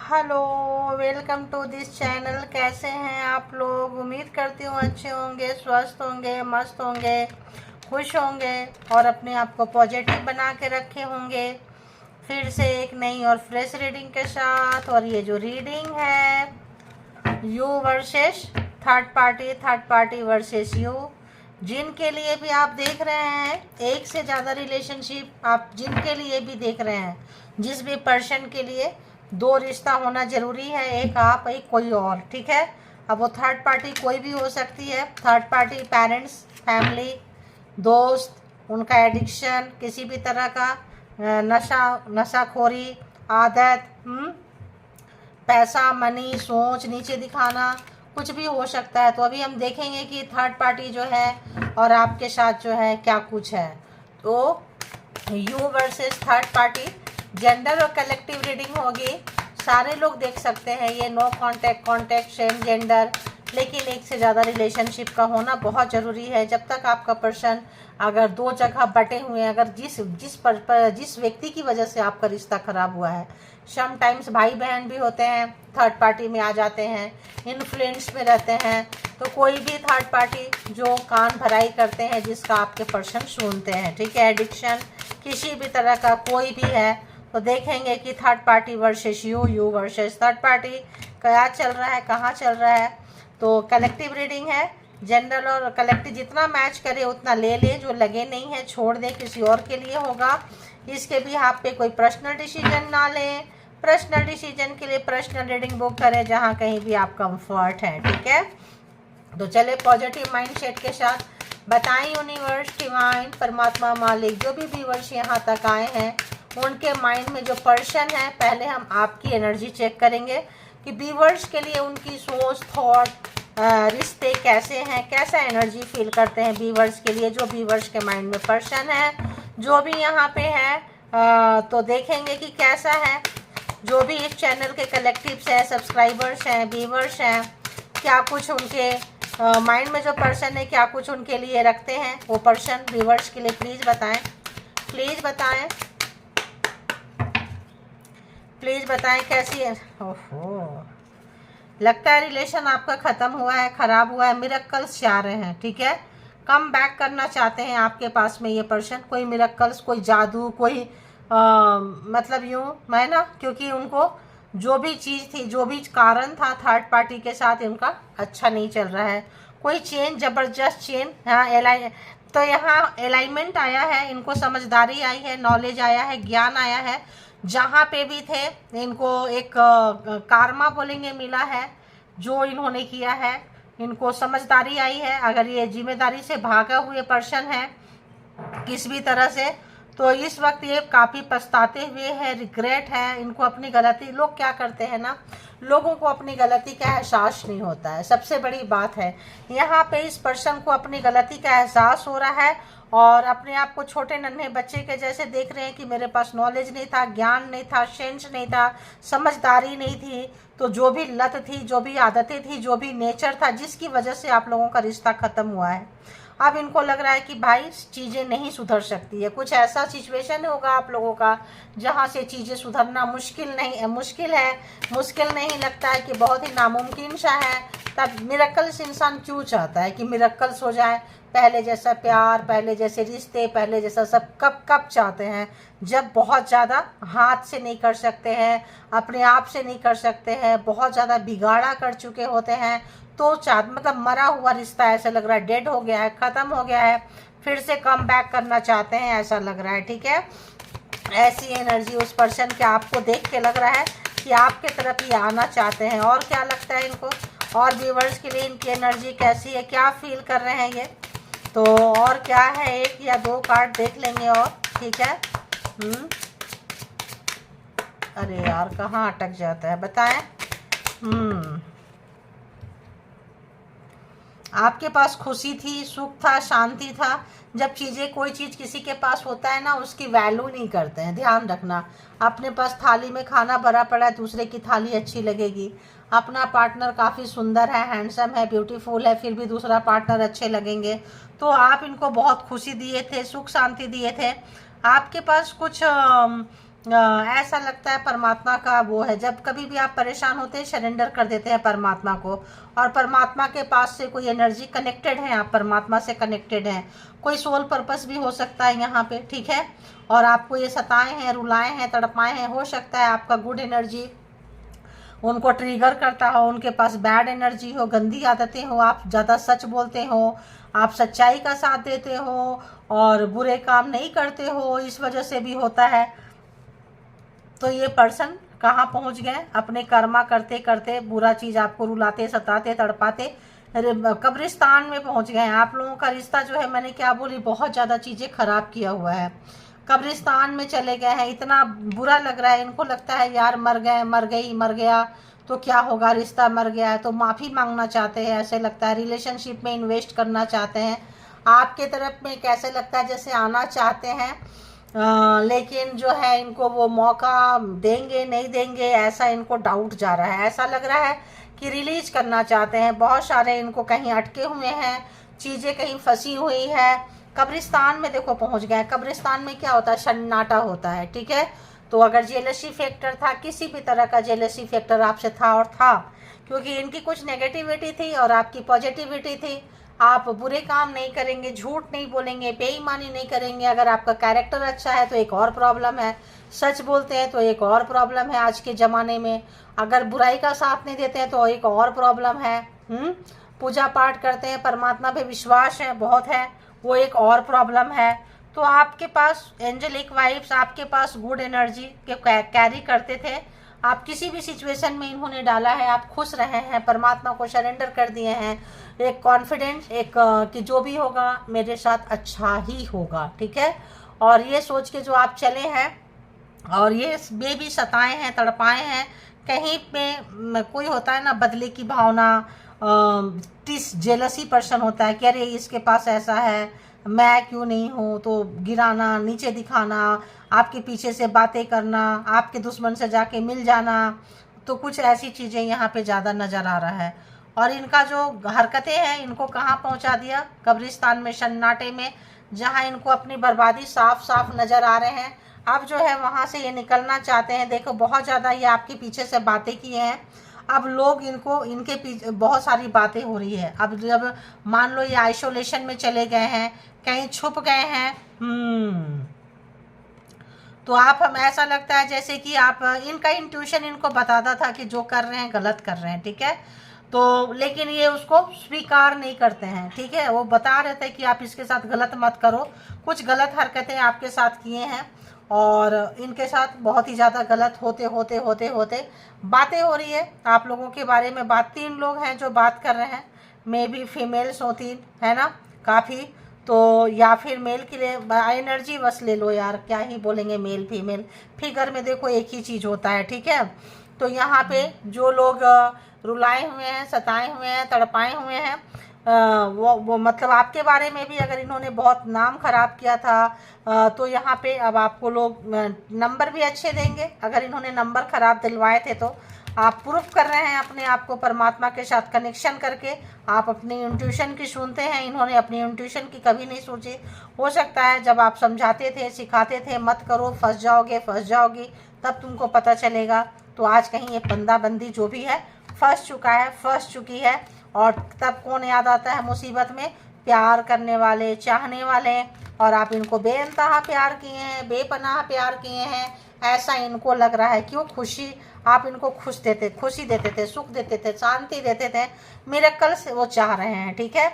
Hello, welcome to this channel. कैसे हैं आप लोग? उम्मीद करती हूँ अच्छे होंगे, स्वस्थ होंगे, मस्त होंगे, खुश होंगे और अपने आप को पॉजिटिव बना के रखे होंगे। फिर से एक नई और फ्रेश रीडिंग के साथ। और ये जो रीडिंग है, you versus third party versus you. जिनके लिए भी आप देख रहे हैं, एक से ज़्यादा रिलेशनशिप आप जिनके लिए भी देख रहे हैं, जिस भी पर्सन के लिए दो रिश्ता होना ज़रूरी है, एक आप एक कोई और, ठीक है। अब वो थर्ड पार्टी कोई भी हो सकती है। थर्ड पार्टी पेरेंट्स, फैमिली, दोस्त, उनका एडिक्शन, किसी भी तरह का नशाखोरी, आदत, पैसा, मनी, सोच नीचे दिखाना, कुछ भी हो सकता है। तो अभी हम देखेंगे कि थर्ड पार्टी जो है और आपके साथ जो है क्या कुछ है। तो you versus third party, gender और कलेक्टिव रीडिंग होगी। सारे लोग देख सकते हैं, ये no contact, contact, same gender, लेकिन एक से ज़्यादा रिलेशनशिप का होना बहुत ज़रूरी है। जब तक आपका पर्सन अगर दो जगह बटे हुए हैं, अगर जिस व्यक्ति की वजह से आपका रिश्ता खराब हुआ है, समटाइम्स भाई बहन भी होते हैं, थर्ड पार्टी में आ जाते हैं, इन्फ्लुएंस में रहते हैं। तो कोई भी थर्ड पार्टी जो कान भराई करते हैं, जिसका आपके पर्सन सुनते हैं, ठीक है। एडिक्शन किसी भी तरह का कोई भी है, तो देखेंगे कि third party versus you, you versus third party क्या चल रहा है, कहाँ चल रहा है। तो कलेक्टिव रीडिंग है, जनरल और कलेक्टिव जितना मैच करे उतना ले ले, जो लगे नहीं है छोड़ दे, किसी और के लिए होगा। इसके भी आप पे कोई पर्सनल डिसीजन ना लें। पर्सनल डिसीजन के लिए पर्सनल रीडिंग बुक करें जहाँ कहीं भी आप कंफर्ट है, ठीक है। तो चले पॉजिटिव माइंडसेट के साथ बताएं यूनिवर्स, डिवाइन, परमात्मा, मालिक, जो भी व्यूअर्स यहाँ तक आए हैं, उनके माइंड में जो पर्सन है, पहले हम आपकी एनर्जी चेक करेंगे कि व्यूअर्स के लिए उनकी सोच, थॉट, रिश्ते कैसे हैं, कैसा एनर्जी फील करते हैं व्यूअर्स के लिए। जो व्यूअर्स के माइंड में पर्सन है, जो भी यहाँ पे है, तो देखेंगे कि कैसा है। जो भी इस चैनल के कलेक्टिव्स हैं, सब्सक्राइबर्स हैं, व्यूअर्स हैं, क्या कुछ उनके माइंड में जो पर्सन है, क्या कुछ उनके लिए रखते हैं वो पर्सन व्यूअर्स के लिए। प्लीज़ बताएं, प्लीज़ बताएं, प्लीज़ बताएं कैसी है। ओहो, लगता है रिलेशन आपका ख़त्म हुआ है, ख़राब हुआ है, मिरेकल्स चाह रहे हैं, ठीक है। कम बैक करना चाहते हैं आपके पास में ये पर्सन। कोई मिरेकल्स, कोई जादू, कोई मतलब यूँ मैं ना, क्योंकि उनको जो भी चीज़ थी, जो भी कारण था थर्ड पार्टी के साथ, उनका अच्छा नहीं चल रहा है। कोई चेंज, ज़बरदस्त चेंज, हाँ तो यहाँ अलाइनमेंट आया है, इनको समझदारी आई है, नॉलेज आया है, ज्ञान आया है। जहाँ पे भी थे इनको एक कारमा बोलेंगे मिला है, जो इन्होंने किया है, इनको समझदारी आई है। अगर ये जिम्मेदारी से भागा हुए पर्सन है किस भी तरह से, तो इस वक्त ये काफ़ी पछताते हुए हैं, रिग्रेट है इनको अपनी गलती। लोग क्या करते हैं ना, लोगों को अपनी गलती का एहसास नहीं होता है, सबसे बड़ी बात है। यहाँ पे इस पर्सन को अपनी गलती का एहसास हो रहा है और अपने आप को छोटे नन्हे बच्चे के जैसे देख रहे हैं कि मेरे पास नॉलेज नहीं था, ज्ञान नहीं था, सेंस नहीं था, समझदारी नहीं थी। तो जो भी लत थी, जो भी आदतें थी, जो भी नेचर था, जिसकी वजह से आप लोगों का रिश्ता ख़त्म हुआ है, अब इनको लग रहा है कि भाई चीज़ें नहीं सुधर सकती है। कुछ ऐसा सिचुएशन होगा आप लोगों का जहाँ से चीज़ें सुधरना मुश्किल नहीं लगता है कि बहुत ही नामुमकिन सा है। तब मिरेकल्स इंसान क्यों चाहता है कि मिरेकल्स हो जाए, पहले जैसा प्यार, पहले जैसे रिश्ते, पहले जैसा सब कब चाहते हैं, जब बहुत ज़्यादा हाथ से नहीं कर सकते हैं, अपने आप से नहीं कर सकते हैं, बहुत ज़्यादा बिगाड़ा कर चुके होते हैं, तो मतलब मरा हुआ रिश्ता ऐसा लग रहा है, डेड हो गया है, ख़त्म हो गया है, फिर से कम बैक करना चाहते हैं ऐसा लग रहा है, ठीक है। ऐसी एनर्जी उस पर्सन के आपको देख के लग रहा है कि आपके तरफ ये आना चाहते हैं। और क्या लगता है इनको, और व्यूवर्स के लिए इनकी एनर्जी कैसी है, क्या फील कर रहे हैं ये। तो और क्या है, एक या दो कार्ड देख लेंगे और, ठीक है। अरे यार, कहाँ अटक जाता है बताएं। आपके पास खुशी थी, सुख था, शांति था। जब चीज़ें, कोई चीज़ किसी के पास होता है ना, उसकी वैल्यू नहीं करते हैं। ध्यान रखना, अपने पास थाली में खाना भरा पड़ा है, दूसरे की थाली अच्छी लगेगी। अपना पार्टनर काफ़ी सुंदर है, हैंडसम है, ब्यूटीफुल है, फिर भी दूसरा पार्टनर अच्छे लगेंगे। तो आप इनको बहुत खुशी दिए थे, सुख शांति दिए थे। आपके पास कुछ ऐसा लगता है परमात्मा का वो है, जब कभी भी आप परेशान होते हैं सरेंडर कर देते हैं परमात्मा को, और परमात्मा के पास से कोई एनर्जी कनेक्टेड है, आप परमात्मा से कनेक्टेड हैं, कोई सोल पर्पस भी हो सकता है यहाँ पे, ठीक है। और आपको ये सताए हैं, रुलाए हैं, तड़पाए हैं, हो सकता है आपका गुड एनर्जी उनको ट्रिगर करता हो, उनके पास बैड एनर्जी हो, गंदी आदतें हो, आप ज़्यादा सच बोलते हो, आप सच्चाई का साथ देते हो और बुरे काम नहीं करते हो, इस वजह से भी होता है। तो ये पर्सन कहाँ पहुँच गए, अपने कर्मा करते करते बुरा चीज़ आपको रुलाते, सताते, तड़पाते कब्रिस्तान में पहुँच गए। आप लोगों का रिश्ता जो है, मैंने क्या बोली, बहुत ज़्यादा चीज़ें खराब किया हुआ है, कब्रिस्तान में चले गए हैं। इतना बुरा लग रहा है, इनको लगता है यार मर गए, मर गई, मर गया तो क्या होगा, रिश्ता मर गया है, तो माफ़ी मांगना चाहते हैं, ऐसे लगता है रिलेशनशिप में इन्वेस्ट करना चाहते हैं, आपके तरफ में कैसे लगता है जैसे आना चाहते हैं, लेकिन जो है इनको वो मौका देंगे नहीं देंगे, ऐसा इनको डाउट जा रहा है। ऐसा लग रहा है कि रिलीज करना चाहते हैं, बहुत सारे इनको कहीं अटके हुए हैं, चीज़ें कहीं फंसी हुई है, कब्रिस्तान में देखो पहुंच गए। कब्रिस्तान में क्या होता है, सन्नाटा होता है, ठीक है। तो अगर जेलसी फैक्टर था, किसी भी तरह का जेलसी फैक्टर आपसे था और था, क्योंकि इनकी कुछ नेगेटिविटी थी और आपकी पॉजिटिविटी थी। आप बुरे काम नहीं करेंगे, झूठ नहीं बोलेंगे, बेईमानी नहीं करेंगे, अगर आपका कैरेक्टर अच्छा है तो एक और प्रॉब्लम है, सच बोलते हैं तो एक और प्रॉब्लम है आज के ज़माने में, अगर बुराई का साथ नहीं देते हैं तो एक और प्रॉब्लम है। पूजा पाठ करते हैं, परमात्मा पे विश्वास है बहुत है, वो एक और प्रॉब्लम है। तो आपके पास एंजेलिक वाइब्स, आपके पास गुड एनर्जी के कैरी करते थे, आप किसी भी सिचुएशन में इन्होंने डाला है, आप खुश रहे हैं, परमात्मा को सरेंडर कर दिए हैं, एक कॉन्फिडेंस, एक कि जो भी होगा मेरे साथ अच्छा ही होगा, ठीक है। और ये सोच के जो आप चले हैं, और ये भी सताए हैं, तड़पाए हैं, कहीं पे कोई होता है ना बदले की भावना, टिस जेलसी पर्सन होता है कि अरे इसके पास ऐसा है, मैं क्यों नहीं हूँ, तो गिराना, नीचे दिखाना, आपके पीछे से बातें करना, आपके दुश्मन से जाके मिल जाना, तो कुछ ऐसी चीज़ें यहाँ पे ज़्यादा नज़र आ रहा है। और इनका जो हरकतें हैं, इनको कहाँ पहुँचा दिया, कब्रिस्तान में, सन्नाटे में, जहाँ इनको अपनी बर्बादी साफ साफ नज़र आ रहे हैं। अब जो है वहाँ से ये निकलना चाहते हैं। देखो बहुत ज़्यादा ये आपके पीछे से बातें किए हैं, अब लोग इनको, इनके पीछे बहुत सारी बातें हो रही है। अब जब मान लो ये आइसोलेशन में चले गए हैं, कहीं छुप गए हैं, तो आप, हम ऐसा लगता है जैसे कि आप, इनका इंट्यूशन इनको बताता था कि जो कर रहे हैं गलत कर रहे हैं, ठीक है। तो लेकिन ये उसको स्वीकार नहीं करते हैं, ठीक है। वो बता रहे थे कि आप इसके साथ गलत मत करो, कुछ गलत हरकतें आपके साथ किए हैं और इनके साथ बहुत ही ज़्यादा गलत होते होते होते होते बातें हो रही है आप लोगों के बारे में। 3 लोग हैं जो बात कर रहे हैं, मे बी फीमेल्स होती है ना काफ़ी, तो या फिर मेल के लिए एनर्जी बस ले लो यार, क्या ही बोलेंगे मेल फीमेल, फिगर में देखो एक ही चीज़ होता है, ठीक है। तो यहाँ पे जो लोग रुलाए हुए हैं, सताए हुए हैं, तड़पाए हुए हैं, वो मतलब आपके बारे में भी अगर इन्होंने बहुत नाम खराब किया था, तो यहाँ पे अब आपको लोग नंबर भी अच्छे देंगे। अगर इन्होंने नंबर खराब दिलवाए थे तो आप प्रूफ कर रहे हैं अपने आप को परमात्मा के साथ कनेक्शन करके, आप अपनी इंट्यूशन की सुनते हैं, इन्होंने अपनी इंट्यूशन की कभी नहीं सोची। हो सकता है जब आप समझाते थे, सिखाते थे मत करो, फंस जाओगे, फंस जाओगी, तब तुमको पता चलेगा। तो आज कहीं ये बंदी जो भी है फंस चुका है, फंस चुकी है। और तब कौन याद आता है मुसीबत में, प्यार करने वाले, चाहने वाले, और आप इनको बेइंतहा प्यार किए हैं, बेपनाह प्यार किए हैं, ऐसा इनको लग रहा है। क्यों, खुशी, आप इनको खुशी देते थे, सुख देते थे, शांति देते थे, मिरेकल से वो चाह रहे हैं, ठीक है।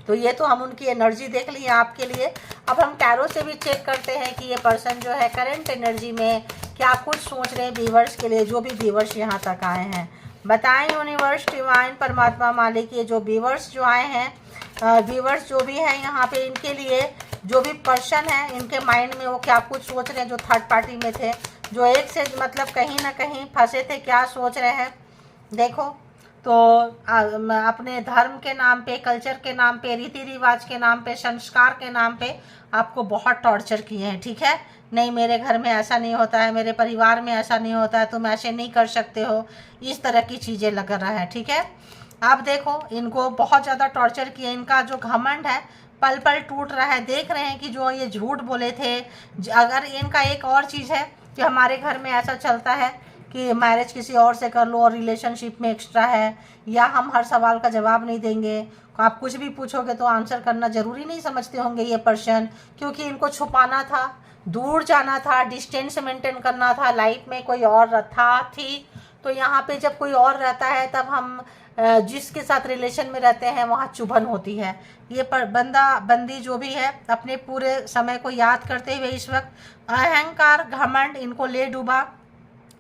तो ये तो हम उनकी एनर्जी देख ली है आपके लिए। अब हम टैरो से भी चेक करते हैं कि ये पर्सन जो है करंट एनर्जी में क्या कुछ सोच रहे हैं व्यूवर्स के लिए, जो भी व्यूवर्स यहाँ तक आए हैं। बताएं यूनिवर्स, डिवाइन, परमात्मा, मालिक, ये जो व्यूवर्स जो आए हैं, व्यूवर्स जो भी हैं यहाँ पे, इनके लिए जो भी पर्सन है, इनके माइंड में वो क्या कुछ सोच रहे हैं, जो थर्ड पार्टी में थे, जो एक से मतलब कहीं ना कहीं फंसे थे, क्या सोच रहे हैं। देखो तो अपने धर्म के नाम पे, कल्चर के नाम पे, रीति रिवाज के नाम पे, संस्कार के नाम पे आपको बहुत टॉर्चर किए हैं, ठीक है। नहीं मेरे घर में ऐसा नहीं होता है, मेरे परिवार में ऐसा नहीं होता है, तुम ऐसे नहीं कर सकते हो, इस तरह की चीज़ें लग रहा है, ठीक है। आप देखो इनको बहुत ज़्यादा टॉर्चर किए, इनका जो घमंड है पल पल टूट रहा है। देख रहे हैं कि जो ये झूठ बोले थे, अगर इनका एक और चीज़ है कि हमारे घर में ऐसा चलता है कि मैरिज किसी और से कर लो और रिलेशनशिप में एक्स्ट्रा है, या हम हर सवाल का जवाब नहीं देंगे, आप कुछ भी पूछोगे तो आंसर करना ज़रूरी नहीं समझते होंगे ये पर्सन, क्योंकि इनको छुपाना था, दूर जाना था, डिस्टेंस मेंटेन करना था, लाइफ में कोई और था थी। तो यहाँ पे जब कोई और रहता है तब हम जिसके साथ रिलेशन में रहते हैं वहाँ चुभन होती है। ये बंदी जो भी है अपने पूरे समय को याद करते हुए इस वक्त अहंकार घमंड इनको ले डूबा।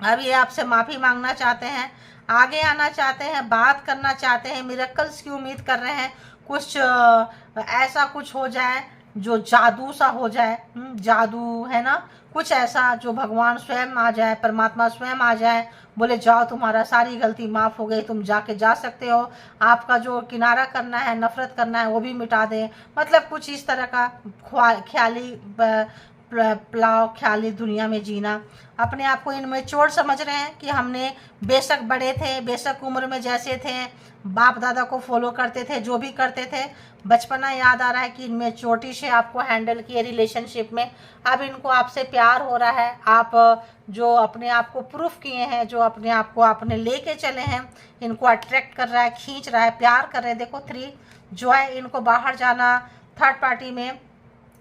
अब ये आपसे माफ़ी मांगना चाहते हैं, आगे आना चाहते हैं, बात करना चाहते हैं, मिरेकल्स की उम्मीद कर रहे हैं, कुछ ऐसा कुछ हो जाए जो जादू सा हो जाए, जादू है ना, कुछ ऐसा जो भगवान स्वयं आ जाए, परमात्मा स्वयं आ जाए, बोले जाओ तुम्हारा सारी गलती माफ़ हो गई, तुम जाके जा सकते हो, आपका जो किनारा करना है, नफरत करना है वो भी मिटा दें। मतलब कुछ इस तरह का ख्याली प्लाव ख्याली दुनिया में जीना। अपने आप को इनमेच्योर समझ रहे हैं कि हमने बेशक बड़े थे, बेशक उम्र में जैसे थे, बाप दादा को फॉलो करते थे, जो भी करते थे, बचपना याद आ रहा है कि इनमेच्योरिटी से आपको हैंडल किए रिलेशनशिप में। अब इनको आपसे प्यार हो रहा है, आप जो अपने आप को प्रूफ किए हैं, जो अपने आप को आपने लेके चले हैं, इनको अट्रैक्ट कर रहा है, खींच रहा है, प्यार कर रहे हैं। देखो 3 जो है, इनको बाहर जाना, थर्ड पार्टी में,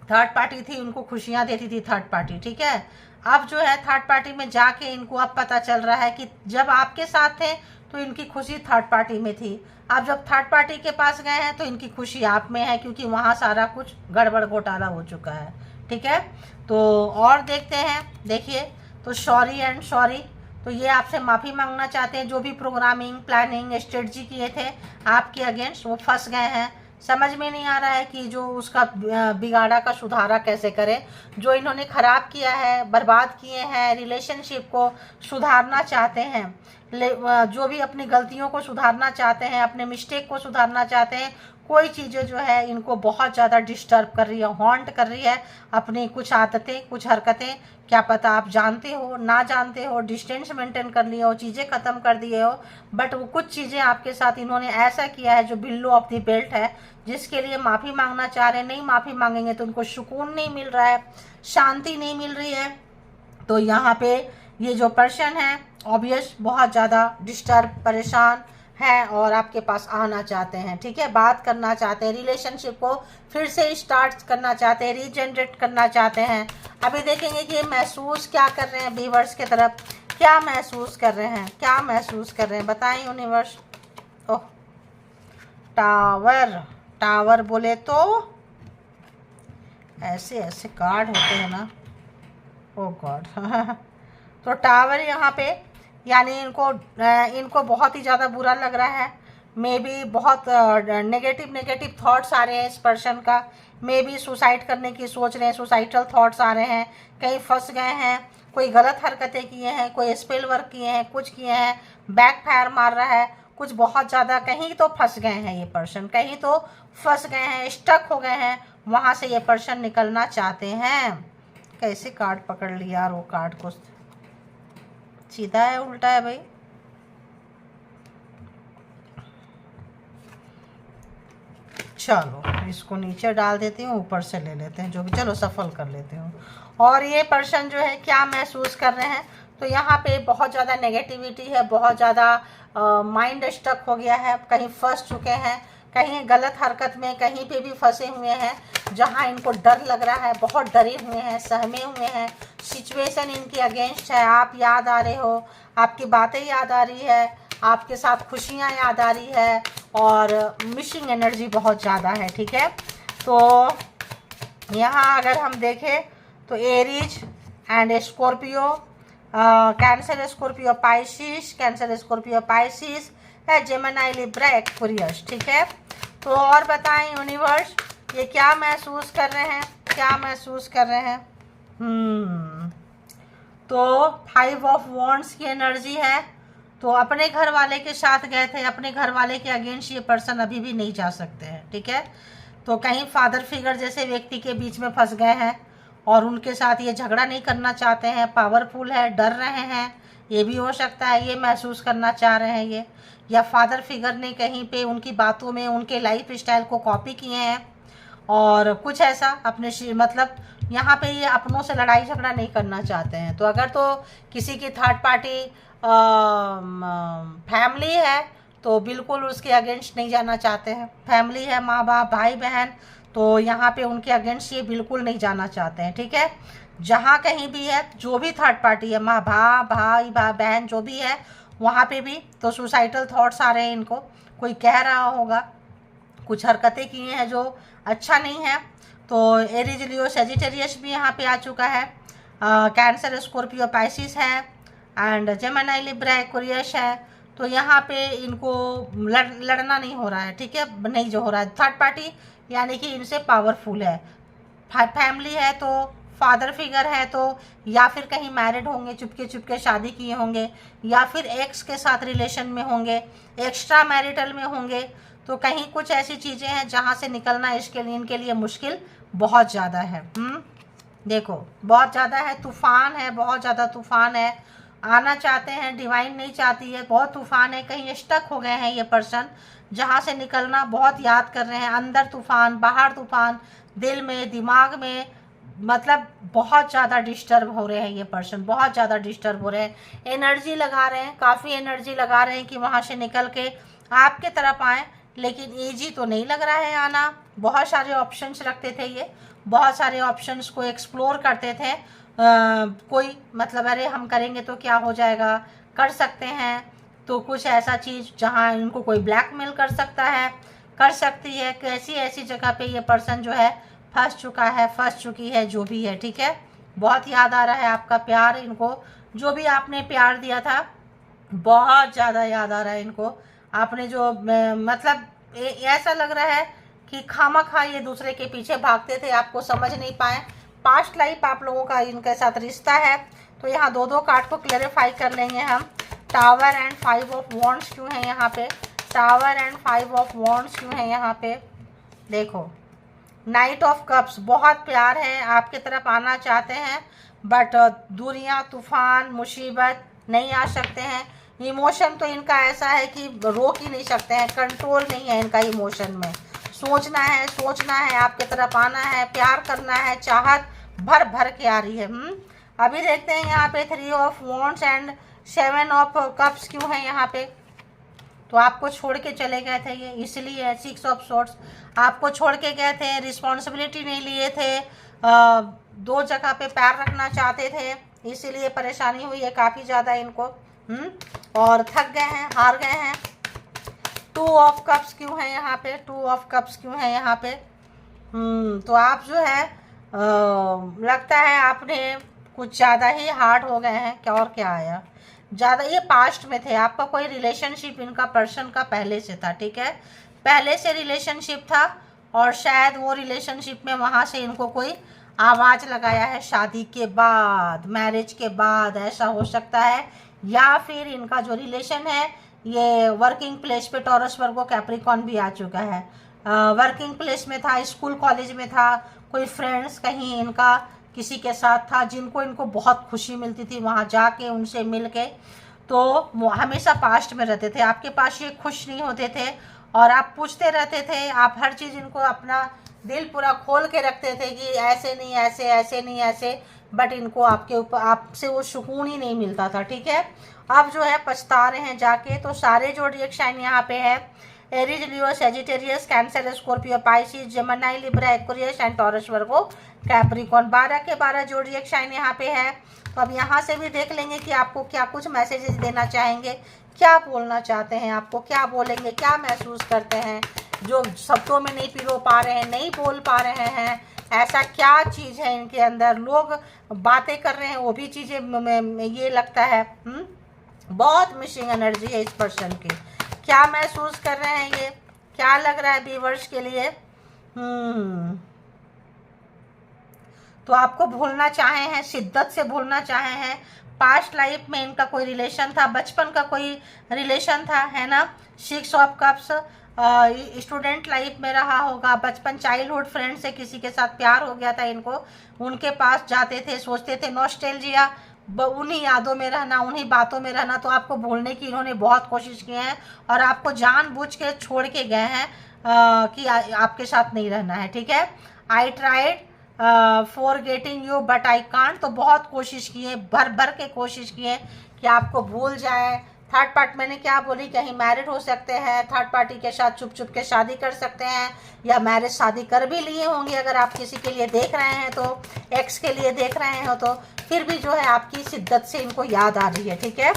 थर्ड पार्टी थी उनको खुशियां देती थी थर्ड पार्टी, ठीक है। अब जो है थर्ड पार्टी में जाके इनको अब पता चल रहा है कि जब आपके साथ थे तो इनकी खुशी थर्ड पार्टी में थी, अब जब थर्ड पार्टी के पास गए हैं तो इनकी खुशी आप में है, क्योंकि वहाँ सारा कुछ गड़बड़ घोटाला हो चुका है, ठीक है। तो और देखते हैं, देखिए तो सॉरी एंड सॉरी, तो ये आपसे माफ़ी मांगना चाहते हैं, जो भी प्रोग्रामिंग प्लानिंग स्ट्रेटजी किए थे आपके अगेंस्ट वो फंस गए हैं। समझ में नहीं आ रहा है कि जो उसका बिगाड़ा का सुधारा कैसे करें। जो इन्होंने ख़राब किया है, बर्बाद किए हैं, रिलेशनशिप को सुधारना चाहते हैं, जो भी अपनी गलतियों को सुधारना चाहते हैं, अपने मिस्टेक को सुधारना चाहते हैं, कोई चीज़ें जो है इनको बहुत ज़्यादा डिस्टर्ब कर रही है, हॉन्ट कर रही है। अपनी कुछ आदतें, कुछ हरकतें, क्या पता आप जानते हो ना जानते हो, डिस्टेंस मेंटेन कर लिए हो, चीज़ें ख़त्म कर दिए हो, बट वो कुछ चीज़ें आपके साथ इन्होंने ऐसा किया है जो बिलो ऑफ द बेल्ट है, जिसके लिए माफ़ी मांगना चाह रहे हैं। नहीं माफ़ी मांगेंगे तो उनको सुकून नहीं मिल रहा है, शांति नहीं मिल रही है। तो यहाँ पे ये जो पर्सन है ऑब्वियस बहुत ज़्यादा डिस्टर्ब, परेशान है और आपके पास आना चाहते हैं, ठीक है, बात करना चाहते हैं, रिलेशनशिप को फिर से स्टार्ट करना चाहते हैं, रीजनरेट करना चाहते हैं। अभी देखेंगे कि ये महसूस क्या कर रहे हैं, व्यूअर्स की तरफ क्या महसूस कर रहे हैं, क्या महसूस कर रहे हैं, बताएं यूनिवर्स। ओह टावर, टावर बोले तो ऐसे ऐसे कार्ड होते हैं ना, ओ गॉड। तो टावर यहाँ पे यानी इनको बहुत ही ज़्यादा बुरा लग रहा है, मे बी बहुत नेगेटिव थॉट्स आ रहे हैं इस पर्सन का, मे बी सुसाइड करने की सोच रहे हैं, सुसाइडल थॉट्स आ रहे हैं, कहीं फंस गए हैं, कोई गलत हरकतें किए हैं, कोई स्पेल वर्क किए हैं, कुछ किए हैं, बैक फायर मार रहा है, कुछ बहुत ज़्यादा कहीं तो फंस गए हैं ये पर्सन, कहीं तो फंस गए हैं, स्टक हो गए हैं, वहाँ से ये पर्सन निकलना चाहते हैं। कैसे कार्ड पकड़ लिया यार, वो कार्ड को सीधा है उल्टा है भाई, चलो इसको नीचे डाल देती हूँ, ऊपर से ले लेते हैं जो भी, चलो सफल कर लेती हूँ। और ये पर्सन जो है क्या महसूस कर रहे हैं, तो यहाँ पे बहुत ज़्यादा नेगेटिविटी है, बहुत ज़्यादा माइंड स्टक हो गया है, कहीं फंस चुके हैं, कहीं गलत हरकत में कहीं पे भी फंसे हुए हैं, जहाँ इनको डर लग रहा है, बहुत डरे हुए हैं, सहमे हुए हैं, सिचुएशन इनके अगेंस्ट है, आप याद आ रहे हो, आपकी बातें याद आ रही है, आपके साथ खुशियाँ याद आ रही है, और मिसिंग एनर्जी बहुत ज़्यादा है, ठीक है। तो यहाँ अगर हम देखें तो Aries and Scorpio, cancer Scorpio Pisces, cancer Scorpio Pisces है, जेमिनी लिब्रा एक्वेरियस, ठीक है। तो और बताएं यूनिवर्स ये क्या महसूस कर रहे हैं, क्या महसूस कर रहे हैं। तो 5 ऑफ वॉन्ड्स की एनर्जी है, तो अपने घर वाले के साथ गए थे, अपने घर वाले के अगेंस्ट ये पर्सन अभी भी नहीं जा सकते हैं, ठीक है। तो कहीं फादर फिगर जैसे व्यक्ति के बीच में फंस गए हैं और उनके साथ ये झगड़ा नहीं करना चाहते हैं, पावरफुल है, डर रहे हैं, ये भी हो सकता है, ये महसूस करना चाह रहे हैं ये, या फादर फिगर ने कहीं पे उनकी बातों में उनके लाइफ स्टाइल को कॉपी किए हैं और कुछ ऐसा अपने मतलब यहाँ पे ये अपनों से लड़ाई झगड़ा नहीं करना चाहते हैं। तो अगर तो किसी की थर्ड पार्टी फैमिली है तो बिल्कुल उसके अगेंस्ट नहीं जाना चाहते हैं। फैमिली है, माँ बाप भाई बहन, तो यहाँ पे उनके अगेंस्ट ये बिल्कुल नहीं जाना चाहते हैं। ठीक है, जहाँ कहीं भी है, जो भी थर्ड पार्टी है, माँ भाई बहन जो भी है, वहाँ पे भी तो सुसाइडल थॉट्स आ रहे हैं इनको। कोई कह रहा होगा, कुछ हरकतें की हैं जो अच्छा नहीं है। तो एरीज लियो सेजिटेरियस भी यहाँ पे आ चुका है, कैंसर स्कॉर्पियो पाइसिस है, एंड जेमिनी लिब्रा एक्वेरियस है। तो यहाँ पे इनको लड़ना नहीं हो रहा है। ठीक है, नहीं जो हो रहा है थर्ड पार्टी, यानी कि इनसे पावरफुल है। फैमिली है तो फादर फिगर है तो, या फिर कहीं मैरिड होंगे, चुपके चुपके शादी किए होंगे, या फिर एक्स के साथ रिलेशन में होंगे, एक्स्ट्रा मैरिटल में होंगे। तो कहीं कुछ ऐसी चीज़ें हैं जहाँ से निकलना इसके लिए इनके लिए मुश्किल बहुत ज़्यादा है। देखो बहुत ज़्यादा है, तूफान है, बहुत ज़्यादा तूफान है। आना चाहते हैं, डिवाइन नहीं चाहती है, बहुत तूफान है। कहीं स्टक हो गए हैं ये पर्सन, जहाँ से निकलना बहुत याद कर रहे हैं। अंदर तूफान, बाहर तूफान, दिल में, दिमाग में, मतलब बहुत ज़्यादा डिस्टर्ब हो रहे हैं ये पर्सन, बहुत ज़्यादा डिस्टर्ब हो रहे हैं। एनर्जी लगा रहे हैं, काफ़ी एनर्जी लगा रहे हैं कि वहाँ से निकल के आपके तरफ आए, लेकिन ईजी तो नहीं लग रहा है आना। बहुत सारे ऑप्शंस रखते थे ये, बहुत सारे ऑप्शंस को एक्सप्लोर करते थे। कोई मतलब अरे हम करेंगे तो क्या हो जाएगा, कर सकते हैं। तो कुछ ऐसा चीज़ जहाँ इनको कोई ब्लैकमेल कर सकता है, कर सकती है। कैसी ऐसी जगह पे ये पर्सन जो है फंस चुका है, फंस चुकी है, जो भी है। ठीक है, बहुत याद आ रहा है आपका प्यार इनको, जो भी आपने प्यार दिया था बहुत ज़्यादा याद आ रहा है इनको। आपने जो मतलब ऐसा लग रहा है कि खामखा ये दूसरे के पीछे भागते थे, आपको समझ नहीं पाए। पास्ट लाइफ आप लोगों का इनके साथ रिश्ता है। तो यहाँ दो दो कार्ड को क्लेरिफाई कर लेंगे हम। टावर एंड 5 ऑफ वॉन्ड्स क्यों है यहाँ पे, टावर एंड 5 ऑफ वॉन्ड्स क्यों है यहाँ पे। देखो नाइट ऑफ कप्स, बहुत प्यार है, आपके तरफ आना चाहते हैं, बट दूरियां, तूफान, मुसीबत नहीं आ सकते हैं। इमोशन तो इनका ऐसा है कि रोक ही नहीं सकते हैं, कंट्रोल नहीं है इनका इमोशन में। सोचना है, आपके तरफ आना है, प्यार करना है, चाहत भर भर के आ रही है। अभी देखते हैं यहाँ पे 3 of wands and 7 of cups क्यों है यहाँ पे। तो आपको छोड़ के चले गए थे ये, इसलिए 6 ऑफ सोर्ट्स, आपको छोड़ के गए थे, रिस्पॉन्सिबिलिटी नहीं लिए थे, दो जगह पे पैर रखना चाहते थे, इसीलिए परेशानी हुई है काफ़ी ज़्यादा इनको। और थक गए हैं, हार गए हैं। 2 ऑफ कप्स क्यों है यहाँ पे, 2 ऑफ कप्स क्यों है यहाँ पे। तो आप जो है लगता है आपने कुछ ज़्यादा ही हार्ड हो गए हैं, क्या और क्या आया ज़्यादा। ये पास्ट में थे, आपका कोई रिलेशनशिप इनका पर्सन का पहले से था। ठीक है, पहले से रिलेशनशिप था, और शायद वो रिलेशनशिप में वहाँ से इनको कोई आवाज़ लगाया है शादी के बाद, मैरिज के बाद, ऐसा हो सकता है। या फिर इनका जो रिलेशन है ये वर्किंग प्लेस पे, टॉरस वर्गो कैप्रिकॉन भी आ चुका है। वर्किंग प्लेस में था, स्कूल कॉलेज में था, कोई फ्रेंड्स कहीं इनका किसी के साथ था, जिनको इनको बहुत खुशी मिलती थी वहाँ जाके उनसे मिल के। तो वो हमेशा पास्ट में रहते थे, आपके पास ये खुश नहीं होते थे, और आप पूछते रहते थे, आप हर चीज़ इनको अपना दिल पूरा खोल के रखते थे कि ऐसे नहीं ऐसे, ऐसे नहीं ऐसे, बट इनको आपके ऊपर, आपसे वो सुकून ही नहीं मिलता था। ठीक है, अब जो है पछता रहे हैं जाके। तो सारे जो रिएक्शन यहाँ पे है, Aries Leo Sagittarius cancer Scorpio Pisces Gemini Libra Aquarius and Taurus Virgo Capricorn, 12 के 12 जो रिएक्शन यहाँ पे है। तो अब यहाँ से भी देख लेंगे कि आपको क्या कुछ मैसेजेस देना चाहेंगे, क्या बोलना चाहते हैं, आपको क्या बोलेंगे, क्या महसूस करते हैं, जो शब्दों में नहीं पिरो पा रहे हैं, नहीं बोल पा रहे हैं। ऐसा क्या चीज़ है इनके अंदर, लोग बातें कर रहे हैं वो भी चीज़ें ये लगता है। बहुत मिसिंग एनर्जी है इस पर्सन की। क्या महसूस कर रहे हैं ये, क्या लग रहा है व्यूअर्स के लिए। तो आपको भूलना चाहे हैं, शिद्दत से भूलना चाहे हैं। पास्ट लाइफ में इनका कोई रिलेशन था, बचपन का कोई रिलेशन था, है ना। 6 ऑफ कप्स, स्टूडेंट लाइफ में रहा होगा, बचपन चाइल्डहुड फ्रेंड से किसी के साथ प्यार हो गया था इनको, उनके पास जाते थे, सोचते थे, नॉस्टैल्जिया, उन्हीं यादों में रहना, उन्हीं बातों में रहना। तो आपको भूलने की इन्होंने बहुत कोशिश की है, और आपको जानबूझ के छोड़ के गए हैं कि आपके साथ नहीं रहना है। ठीक है, I tried for getting you but I can't. तो बहुत कोशिश की है, भर भर के कोशिश की है कि आपको भूल जाए। थर्ड पार्टी मैंने क्या बोली, कहीं मैरिड हो सकते हैं, थर्ड पार्टी के साथ छुप छुप के शादी कर सकते हैं, या मैरिज शादी कर भी लिए होंगे अगर आप किसी के लिए देख रहे हैं तो, एक्स के लिए देख रहे हो तो, फिर भी जो है आपकी शिद्दत से इनको याद आ रही है, ठीक है।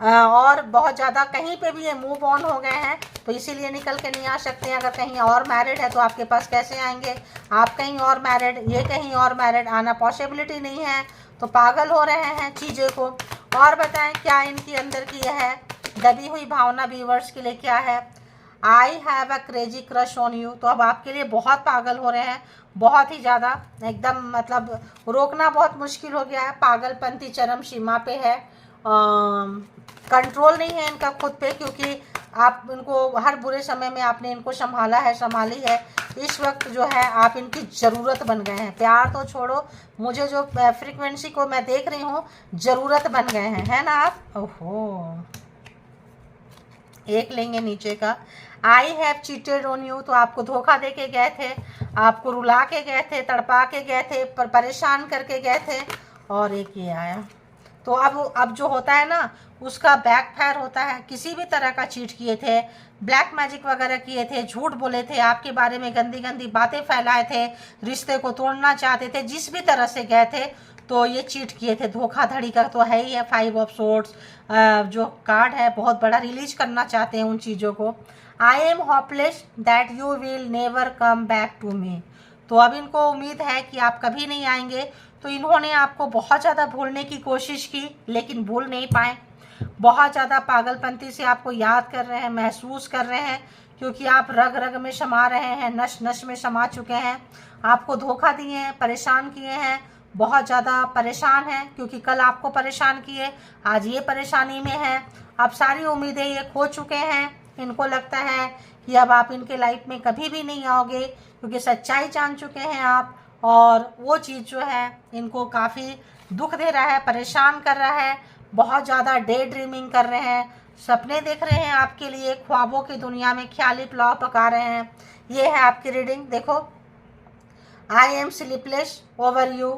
और बहुत ज़्यादा कहीं पे भी ये मूव ऑन हो गए हैं तो इसीलिए निकल के नहीं आ सकते हैं। अगर कहीं और मैरिड है तो आपके पास कैसे आएंगे, आप कहीं और मैरिड, ये कहीं और मैरिड, आना पॉसिबिलिटी नहीं है, तो पागल हो रहे हैं चीज़ें को। और बताएं क्या इनकी अंदर की यह है दबी हुई भावना व्यूअर्स के लिए क्या है, I have a crazy crush on you. तो अब आपके लिए बहुत पागल हो रहे हैं, बहुत ही ज़्यादा, एकदम मतलब रोकना बहुत मुश्किल हो गया है, पागलपंती चरम सीमा पे है। कंट्रोल नहीं है इनका खुद पे, क्योंकि आप इनको हर बुरे समय में आपने इनको संभाला है, संभाली है। इस वक्त जो है आप इनकी ज़रूरत बन गए हैं। प्यार तो छोड़ो, मुझे जो फ्रीक्वेंसी को मैं देख रही हूँ ज़रूरत बन गए हैं, है ना आप। ओहो, एक लेंगे नीचे का, I have cheated on you. तो आपको धोखा दे के गए थे, आपको रुला के गए थे, तड़पा के गए थे, परेशान करके गए थे, और एक ये आया। तो अब जो होता है ना उसका बैकफायर होता है। किसी भी तरह का चीट किए थे, ब्लैक मैजिक वगैरह किए थे, झूठ बोले थे, आपके बारे में गंदी गंदी बातें फैलाए थे, रिश्ते को तोड़ना चाहते थे, जिस भी तरह से गए थे तो ये चीट किए थे। धोखाधड़ी का तो है ही है, 5 ऑफ सोर्ड्स जो कार्ड है बहुत बड़ा रिलीज करना चाहते हैं उन चीज़ों को। I am hopeless that you will never come back to me. तो अब इनको उम्मीद है कि आप कभी नहीं आएंगे। तो इन्होंने आपको बहुत ज़्यादा भूलने की कोशिश की लेकिन भूल नहीं पाए, बहुत ज़्यादा पागलपंती से आपको याद कर रहे हैं, महसूस कर रहे हैं, क्योंकि आप रग रग में समा रहे हैं, नश नश में समा चुके हैं। आपको धोखा दिए हैं, परेशान किए हैं, बहुत ज़्यादा परेशान हैं, क्योंकि कल आपको परेशान किए, आज ये परेशानी में है। अब सारी उम्मीदें ये खो चुके हैं। इनको लगता है कि अब आप इनके लाइफ में कभी भी नहीं आओगे, क्योंकि सच्चाई जान चुके हैं आप, और वो चीज़ जो है इनको काफ़ी दुख दे रहा है, परेशान कर रहा है। बहुत ज़्यादा डे ड्रीमिंग कर रहे हैं, सपने देख रहे हैं आपके लिए, ख्वाबों की दुनिया में ख्याली पुलाव पका रहे हैं। ये है आपकी रीडिंग। देखो, I am sleepless over you.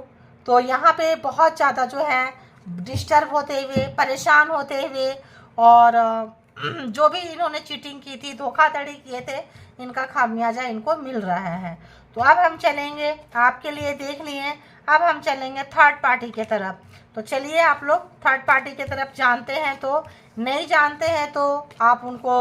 तो यहाँ पे बहुत ज़्यादा जो है डिस्टर्ब होते हुए, परेशान होते हुए, और जो भी इन्होंने चीटिंग की थी, धोखाधड़ी किए थे, इनका खामियाजा इनको मिल रहा है। तो अब हम चलेंगे, आपके लिए देख लिए, अब हम चलेंगे थर्ड पार्टी के तरफ। तो चलिए आप लोग थर्ड पार्टी की तरफ जानते हैं, तो नहीं जानते हैं तो आप उनको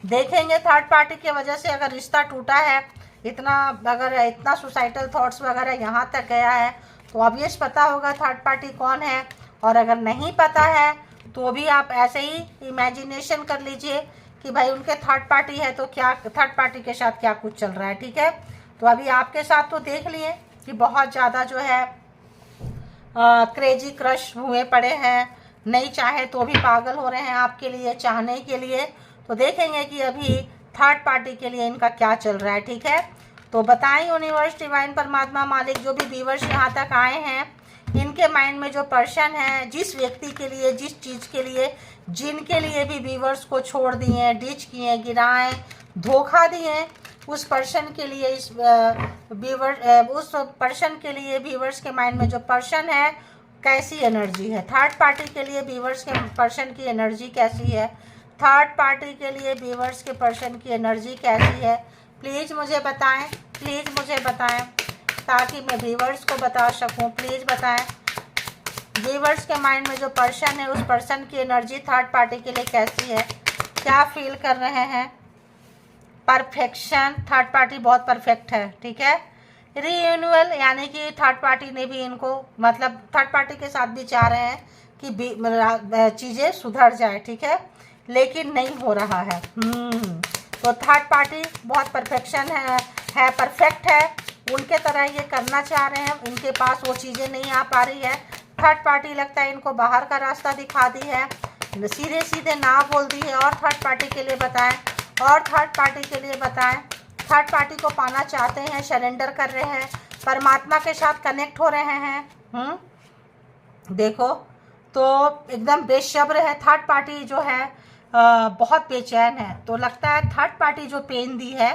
देखेंगे। थर्ड पार्टी की वजह से अगर रिश्ता टूटा है, अगर इतना सुसाइडल थॉट्स वगैरह यहाँ तक गया है, तो ऑब्वियस पता होगा थर्ड पार्टी कौन है। और अगर नहीं पता है तो भी आप ऐसे ही इमेजिनेशन कर लीजिए कि भाई उनके थर्ड पार्टी है तो क्या, थर्ड पार्टी के साथ क्या कुछ चल रहा है, ठीक है। तो अभी आपके साथ तो देख लिए कि बहुत ज़्यादा जो है क्रेजी क्रश हुए पड़े हैं, नहीं चाहे तो भी पागल हो रहे हैं आपके लिए, चाहने के लिए। तो देखेंगे कि अभी थर्ड पार्टी के लिए इनका क्या चल रहा है, ठीक है। तो बताएं यूनिवर्स, डिवाइन, परमात्मा, मालिक, जो भी व्यूअर्स यहाँ तक आए हैं, इनके माइंड में जो पर्सन है, जिस व्यक्ति के लिए, जिस चीज़ के लिए, जिनके लिए भी व्यूअर्स को छोड़ दिए, डिच किए, गिराएं, धोखा दिए, उस पर्सन के लिए, उस पर्सन के लिए व्यूअर्स के माइंड में जो पर्सन है, कैसी एनर्जी है। थर्ड पार्टी के लिए व्यूअर्स के पर्सन की एनर्जी कैसी है, थर्ड पार्टी के लिए व्यूअर्स के पर्सन की एनर्जी कैसी है, प्लीज़ मुझे बताएं, प्लीज़ मुझे बताएं, ताकि मैं व्यूअर्स को बता सकूं। प्लीज़ बताएं व्यूअर्स के माइंड में जो पर्सन है, उस पर्सन की एनर्जी थर्ड पार्टी के लिए कैसी है, क्या फील कर रहे हैं। परफेक्शन, थर्ड पार्टी बहुत परफेक्ट है, ठीक है। रीयूनियल, यानी कि थर्ड पार्टी ने भी इनको, मतलब थर्ड पार्टी के साथ भी चाह रहे हैं कि चीज़ें सुधर जाए, ठीक है, लेकिन नहीं हो रहा है। तो थर्ड पार्टी बहुत परफेक्शन है, परफेक्ट है, उनके तरह ये करना चाह रहे हैं, इनके पास वो चीज़ें नहीं आ पा रही है। थर्ड पार्टी लगता है इनको बाहर का रास्ता दिखा दी है, सीधे सीधे ना बोल दी है। और थर्ड पार्टी के लिए बताएं, और थर्ड पार्टी के लिए बताएं, थर्ड पार्टी को पाना चाहते हैं, सरेंडर कर रहे हैं, परमात्मा के साथ कनेक्ट हो रहे हैं। देखो, तो एकदम बेसब्र है थर्ड पार्टी जो है, बहुत बेचैन है। तो लगता है थर्ड पार्टी जो पेन दी है,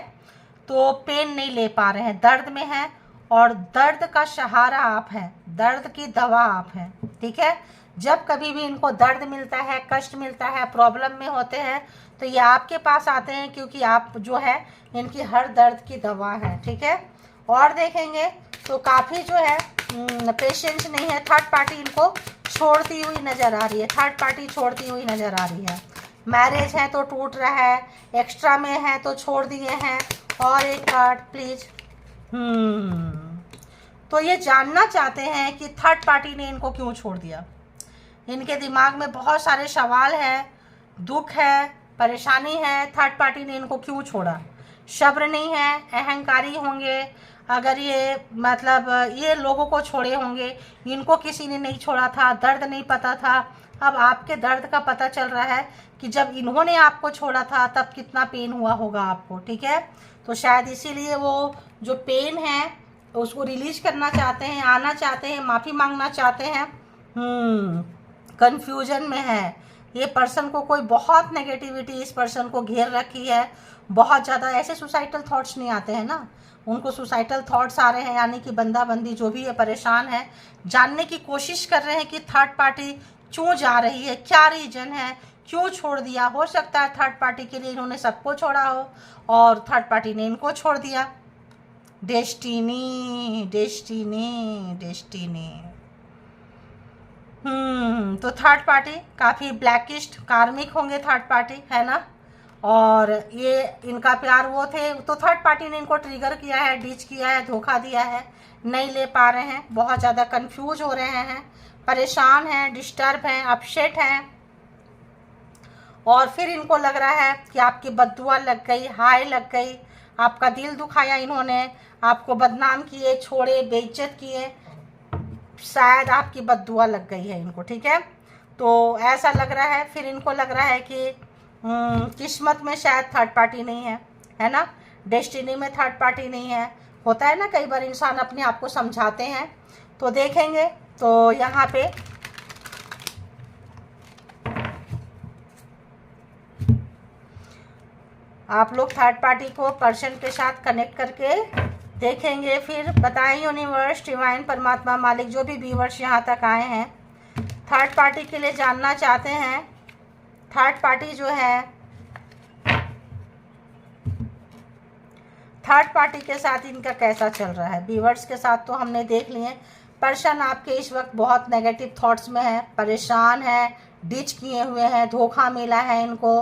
तो पेन नहीं ले पा रहे हैं, दर्द में है, और दर्द का सहारा आप हैं, दर्द की दवा आप हैं, ठीक है। जब कभी भी इनको दर्द मिलता है, कष्ट मिलता है, प्रॉब्लम में होते हैं, तो ये आपके पास आते हैं, क्योंकि आप जो है इनकी हर दर्द की दवा है, ठीक है। और देखेंगे तो काफ़ी जो है पेशेंस नहीं है, थर्ड पार्टी इनको छोड़ती हुई नज़र आ रही है, थर्ड पार्टी छोड़ती हुई नज़र आ रही है। मैरिज है तो टूट रहा है, एक्स्ट्रा में है तो छोड़ दिए हैं। और एक कार्ड प्लीज। तो ये जानना चाहते हैं कि थर्ड पार्टी ने इनको क्यों छोड़ दिया। इनके दिमाग में बहुत सारे सवाल हैं, दुख है, परेशानी है, थर्ड पार्टी ने इनको क्यों छोड़ा। सब्र नहीं है, अहंकारी होंगे, अगर ये मतलब ये लोगों को छोड़े होंगे, इनको किसी ने नहीं छोड़ा था, दर्द नहीं पता था। अब आपके दर्द का पता चल रहा है कि जब इन्होंने आपको छोड़ा था तब कितना पेन हुआ होगा आपको, ठीक है। तो शायद इसीलिए वो जो पेन है उसको रिलीज करना चाहते हैं, आना चाहते हैं, माफ़ी मांगना चाहते हैं। कंफ्यूजन में है ये पर्सन को, कोई बहुत नेगेटिविटी इस पर्सन को घेर रखी है, बहुत ज़्यादा। ऐसे सुसाइडल थॉट्स नहीं आते हैं ना, उनको सुसाइडल थॉट्स आ रहे हैं, यानी कि बंदा बंदी जो भी है परेशान है, जानने की कोशिश कर रहे हैं कि थर्ड पार्टी क्यों जा रही है, क्या रीजन है, क्यों छोड़ दिया। हो सकता है थर्ड पार्टी के लिए इन्होंने सबको छोड़ा हो और थर्ड पार्टी ने इनको छोड़ दिया। Destiny destiny destiny. तो थर्ड पार्टी काफ़ी ब्लैकिस्ट कार्मिक होंगे, थर्ड पार्टी है ना। और ये इनका प्यार वो थे, तो थर्ड पार्टी ने इनको ट्रिगर किया है, डिच किया है, धोखा दिया है, नहीं ले पा रहे हैं, बहुत ज़्यादा कंफ्यूज हो रहे हैं, परेशान हैं, डिस्टर्ब हैं, अपसेट हैं। और फिर इनको लग रहा है कि आपकी बद्दुआ लग गई, हाय लग गई, आपका दिल दुखाया इन्होंने, आपको बदनाम किए, छोड़े, बेइज्जत किए, शायद आपकी बद्दुआ लग गई है इनको, ठीक है। तो ऐसा लग रहा है। फिर इनको लग रहा है कि किस्मत में शायद थर्ड पार्टी नहीं है, है ना, डेस्टिनी में थर्ड पार्टी नहीं है। होता है ना, कई बार इंसान अपने आप को समझाते हैं। तो देखेंगे तो यहाँ पे आप लोग थर्ड पार्टी को पर्सन के साथ कनेक्ट करके देखेंगे। फिर बताएं यूनिवर्स, डिवाइन, परमात्मा, मालिक, जो भी व्यूअर्स यहाँ तक आए हैं थर्ड पार्टी के लिए जानना चाहते हैं, थर्ड पार्टी जो है थर्ड पार्टी के साथ इनका कैसा चल रहा है। व्यूअर्स के साथ तो हमने देख लिए, पर्सन आपके इस वक्त बहुत नेगेटिव थॉट्स में है, परेशान है, डिच किए हुए हैं, धोखा मिला है इनको,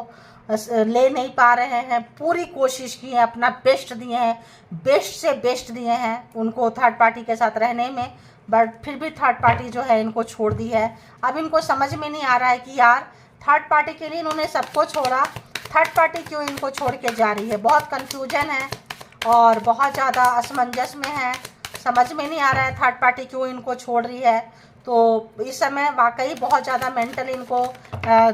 ले नहीं पा रहे हैं, पूरी कोशिश की है, अपना बेस्ट दिए हैं, बेस्ट से बेस्ट दिए हैं उनको थर्ड पार्टी के साथ रहने में, बट फिर भी थर्ड पार्टी जो है इनको छोड़ दी है। अब इनको समझ में नहीं आ रहा है कि यार थर्ड पार्टी के लिए इन्होंने सबको छोड़ा, थर्ड पार्टी क्यों इनको छोड़ के जा रही है। बहुत कन्फ्यूजन है और बहुत ज़्यादा असमंजस में है, समझ में नहीं आ रहा है थर्ड पार्टी क्यों इनको छोड़ रही है। तो इस समय वाकई बहुत ज़्यादा मेंटल इनको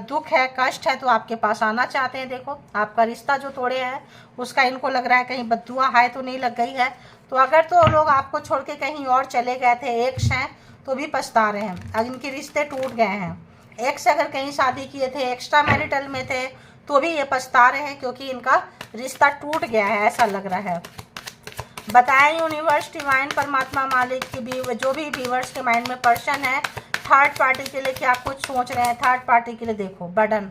दुख है, कष्ट है, तो आपके पास आना चाहते हैं। देखो आपका रिश्ता जो तोड़े है उसका इनको लग रहा है कहीं बद्दुआ हाय तो नहीं लग गई है। तो अगर तो लोग आपको छोड़ के कहीं और चले गए थे, एक्स हैं तो भी पछता रहे हैं, अब इनके रिश्ते टूट गए हैं। एक्स अगर कहीं शादी किए थे, एक्स्ट्रा मैरिटल में थे, तो भी ये पछता रहे हैं क्योंकि इनका रिश्ता टूट गया है, ऐसा लग रहा है। बताएं यूनिवर्स, डिवाइन, परमात्मा, मालिक की भी जो भी व्यूअर्स के माइंड में पर्सन है थर्ड पार्टी के लिए क्या कुछ सोच रहे हैं। थर्ड पार्टी के लिए देखो बर्डन,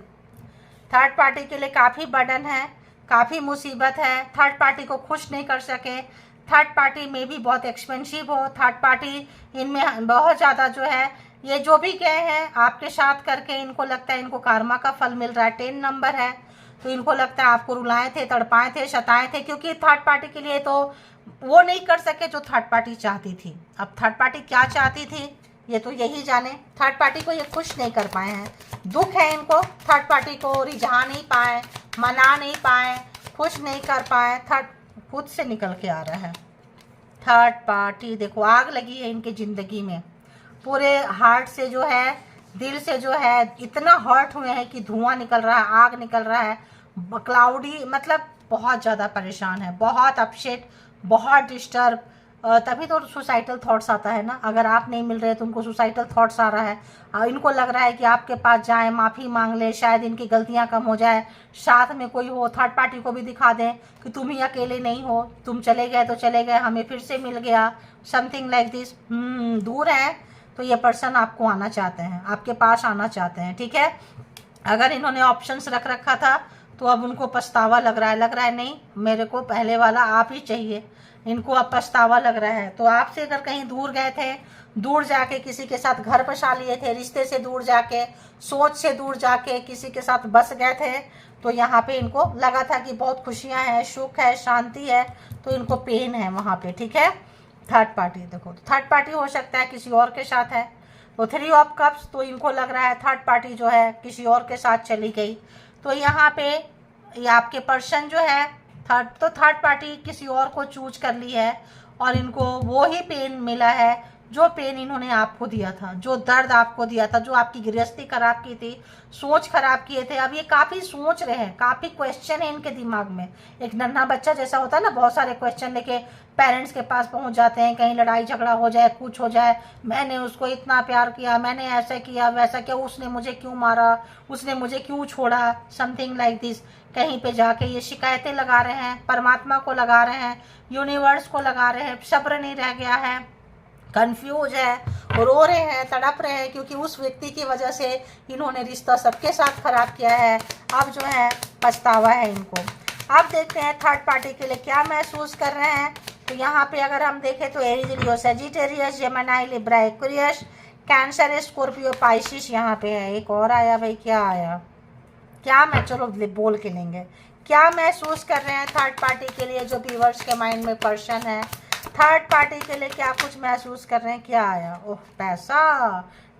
थर्ड पार्टी के लिए काफ़ी बर्डन है, काफ़ी मुसीबत है, थर्ड पार्टी को खुश नहीं कर सके। थर्ड पार्टी में भी बहुत एक्सपेंसिव हो, थर्ड पार्टी इनमें बहुत ज़्यादा जो है, ये जो भी गए हैं आपके साथ करके इनको लगता है इनको कार्मा का फल मिल रहा है। 10 नंबर है तो इनको लगता है आपको रुलाए थे, तड़पाए थे, सताए थे, क्योंकि थर्ड पार्टी के लिए तो वो नहीं कर सके जो थर्ड पार्टी चाहती थी। अब थर्ड पार्टी क्या चाहती थी ये तो यही जाने, थर्ड पार्टी को ये खुश नहीं कर पाए हैं, दुख है इनको, थर्ड पार्टी को रिझा नहीं पाए, मना नहीं पाए, खुश नहीं कर पाए, थर्ड खुद से निकल के आ रहा है। थर्ड पार्टी देखो आग लगी है इनकी ज़िंदगी में, पूरे हार्ट से जो है, दिल से जो है इतना हर्ट हुए हैं कि धुआं निकल रहा है, आग निकल रहा है, क्लाउडी, मतलब बहुत ज़्यादा परेशान है, बहुत अपसेट, बहुत डिस्टर्ब, तभी तो सुसाइडल थॉट्स आता है ना। अगर आप नहीं मिल रहे तो उनको सुसाइडल थॉट्स आ रहा है। इनको लग रहा है कि आपके पास जाएं, माफ़ी मांग ले, शायद इनकी गलतियां कम हो जाए, साथ में कोई हो, थर्ड पार्टी को भी दिखा दें कि तुम ही अकेले नहीं हो, तुम चले गए तो चले गए, हमें फिर से मिल गया, समथिंग लाइक दिस। दूर है तो ये पर्सन आपको आना चाहते हैं, आपके पास आना चाहते हैं, ठीक है। अगर इन्होंने ऑप्शंस रख रखा था तो अब उनको पछतावा लग रहा है नहीं मेरे को पहले वाला आप ही चाहिए, इनको अब पछतावा लग रहा है। तो आपसे अगर कहीं दूर गए थे, दूर जाके किसी के साथ घर बसा लिए थे, रिश्ते से दूर जाके, सोच से दूर जाके किसी के साथ बस गए थे, तो यहाँ पे इनको लगा था कि बहुत खुशियाँ हैं, सुख है, शांति है, तो इनको पेन है वहाँ पे, ठीक है। थर्ड पार्टी देखो, थर्ड पार्टी हो सकता है किसी और के साथ है। तो 3 ऑफ कप्स, तो इनको लग रहा है थर्ड पार्टी जो है किसी और के साथ चली गई। तो यहाँ पे ये आपके पर्सन जो है थर्ड पार्टी किसी और को चूज कर ली है, और इनको वो ही पेन मिला है जो पेन इन्होंने आपको दिया था, जो दर्द आपको दिया था, जो आपकी गृहस्थी खराब की थी, सोच खराब किए थे। अब ये काफ़ी सोच रहे हैं, काफ़ी क्वेश्चन है इनके दिमाग में। एक नन्हा बच्चा जैसा होता है ना, बहुत सारे क्वेश्चन लेके पेरेंट्स के पास पहुंच जाते हैं, कहीं लड़ाई झगड़ा हो जाए, कुछ हो जाए, मैंने उसको इतना प्यार किया, मैंने ऐसा किया वैसा किया, उसने मुझे क्यों मारा, उसने मुझे क्यों छोड़ा, समथिंग लाइक दिस। कहीं पे जाके ये शिकायतें लगा रहे हैं, परमात्मा को लगा रहे हैं, यूनिवर्स को लगा रहे हैं, सब्र नहीं रह गया है, कंफ्यूज है, रो रहे हैं, तड़प रहे हैं, क्योंकि उस व्यक्ति की वजह से इन्होंने रिश्ता सबके साथ खराब किया है। अब जो है पछतावा है इनको। अब देखते हैं थर्ड पार्टी के लिए क्या महसूस कर रहे हैं। तो यहाँ पे अगर हम देखें तो Aries, Leo, Sagittarius, Gemini, Libra, Aquarius, Cancer, Scorpio, Pisces यहाँ पे है। एक और आया भाई, क्या आया, क्या मैं, चलो बोल के लेंगे। क्या महसूस कर रहे हैं थर्ड पार्टी के लिए, जो व्यूअर्स के माइंड में पर्सन है, थर्ड पार्टी के लिए क्या कुछ महसूस कर रहे हैं, क्या आया, ओह पैसा,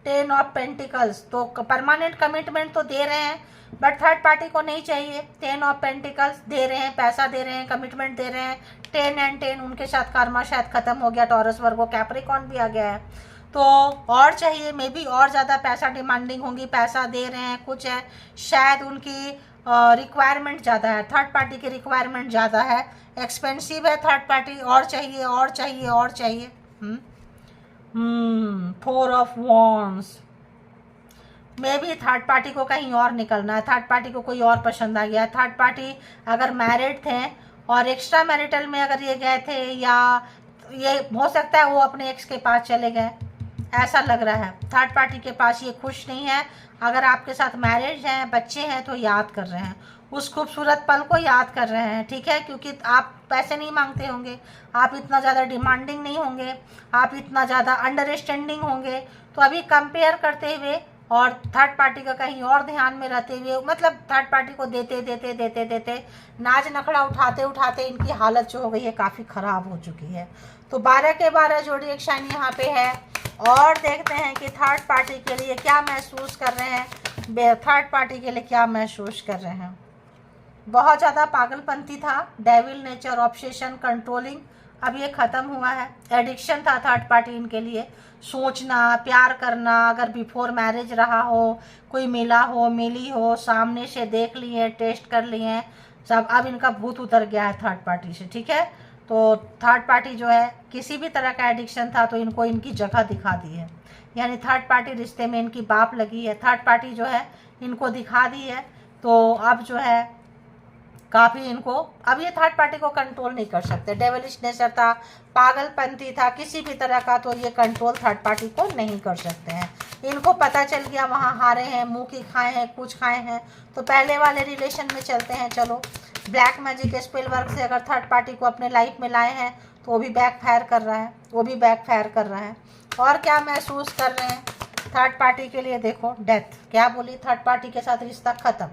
10 ऑफ पेंटिकल्स। तो परमानेंट कमिटमेंट तो दे रहे हैं, बट थर्ड पार्टी को नहीं चाहिए। 10 ऑफ पेंटिकल्स दे रहे हैं, पैसा दे रहे हैं, कमिटमेंट दे रहे हैं। 10 एंड 10, उनके साथ कर्मा शायद खत्म हो गया, टॉरस, वर्गो, कैप्रिकॉर्न भी आ गया है, तो और चाहिए, मे बी और ज़्यादा पैसा डिमांडिंग होंगी, पैसा दे रहे हैं, कुछ है, शायद उनकी रिक्वायरमेंट ज़्यादा है, थर्ड पार्टी की रिक्वायरमेंट ज़्यादा है, एक्सपेंसिव है थर्ड पार्टी, और चाहिए और चाहिए और चाहिए। 4 ऑफ वॉन्ड्स, मे भी थर्ड पार्टी को कहीं और निकलना है, थर्ड पार्टी को कोई और पसंद आ गया है। थर्ड पार्टी अगर मैरिड थे और एक्स्ट्रा मैरिटल में अगर ये गए थे, या ये हो सकता है वो अपने एक्स के पास चले गए, ऐसा लग रहा है। थर्ड पार्टी के पास ये खुश नहीं है। अगर आपके साथ मैरिज हैं, बच्चे हैं, तो याद कर रहे हैं, उस खूबसूरत पल को याद कर रहे हैं, ठीक है, क्योंकि आप पैसे नहीं मांगते होंगे, आप इतना ज़्यादा डिमांडिंग नहीं होंगे, आप इतना ज़्यादा अंडरस्टैंडिंग होंगे। तो अभी कंपेयर करते हुए और थर्ड पार्टी का कहीं और ध्यान में रहते हुए, मतलब थर्ड पार्टी को देते देते देते देते नाच नखड़ा उठाते उठाते इनकी हालत जो हो गई है काफ़ी ख़राब हो चुकी है। तो 12 के 12 जोड़ी एक शाइन यहाँ पे है। और देखते हैं कि थर्ड पार्टी के लिए क्या महसूस कर रहे हैं, थर्ड पार्टी के लिए क्या महसूस कर रहे हैं। बहुत ज़्यादा पागलपंती था, डेविल नेचर, ऑब्सेशन, कंट्रोलिंग, अब ये ख़त्म हुआ है। एडिक्शन था थर्ड पार्टी इनके लिए, सोचना, प्यार करना, अगर बिफोर मैरिज रहा हो, कोई मिला हो, मिली हो, सामने से देख लिए, टेस्ट कर लिए सब, अब इनका भूत उतर गया है थर्ड पार्टी से, ठीक है। तो थर्ड पार्टी जो है किसी भी तरह का एडिक्शन था तो इनको इनकी जगह दिखा दी है, यानी थर्ड पार्टी रिश्ते में इनकी बाप लगी है, थर्ड पार्टी जो है इनको दिखा दी है। तो अब जो है काफ़ी इनको, अब ये थर्ड पार्टी को कंट्रोल नहीं कर सकते, डेविलिश नेचर था, पागलपंती था किसी भी तरह का, तो ये कंट्रोल थर्ड पार्टी को नहीं कर सकते हैं। इनको पता चल गया वहाँ हारे हैं, मुंह की खाए हैं, कुछ खाए हैं, तो पहले वाले रिलेशन में चलते हैं। चलो, ब्लैक मैजिक स्पेल वर्क से अगर थर्ड पार्टी को अपने लाइफ में लाए हैं तो वो भी बैक फायर कर रहा है, वो भी बैक फायर कर रहा है। और क्या महसूस कर रहे हैं थर्ड पार्टी के लिए, देखो डेथ, क्या बोली, थर्ड पार्टी के साथ रिश्ता खत्म,